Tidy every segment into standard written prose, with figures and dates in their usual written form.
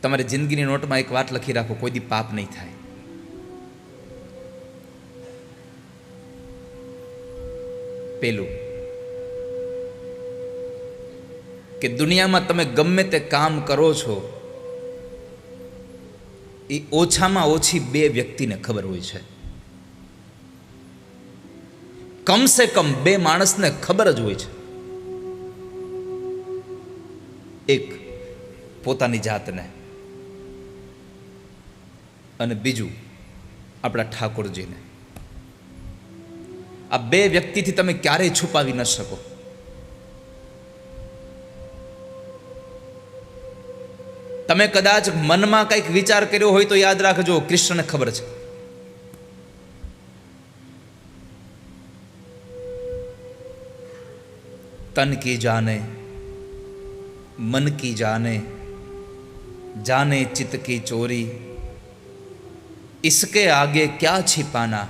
તમારી જિંદગીની નોટમાં એક વાત લખી રાખો, કોઈ દી પાપ નહીં થાય. પેલું કે દુનિયામાં તમે ગમે તે કામ કરો છો એ ઓછામાં ઓછી 2 વ્યક્તિને ખબર હોય છે. કમસે કમ 2 માણસને ખબર જ હોય છે. એક પોતાની જાતને અને બીજું આપણા ઠાકોરજીને. આ 2 વ્યક્તિથી તમે ક્યારેય છુપાવી ન શકો. તમે કદાચ મનમાં કંઈક વિચાર કર્યો હોય તો યાદ રાખજો, કૃષ્ણને ખબર છે. તન કી જાને मन की जाने जाने चित्त की चोरी इसके आगे क्या छिपाना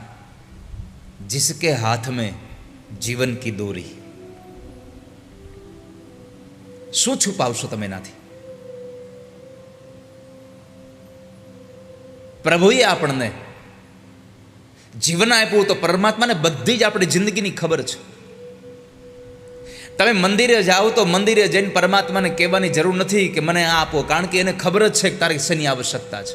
जिसके हाथ में जीवन की दोरी. શું છુપાવશો તમે એનાથી? પ્રભુએ આપણને જીવન આપ્યું તો પરમાત્માને બધી જ આપણી જિંદગીની ખબર છે. તમે મંદિરે જાઓ તો મંદિરે જઈને પરમાત્માને કહેવાની જરૂર નથી કે મને આ આપો, કારણ કે એને ખબર જ છે કે તારી શેની આવશ્યકતા છે.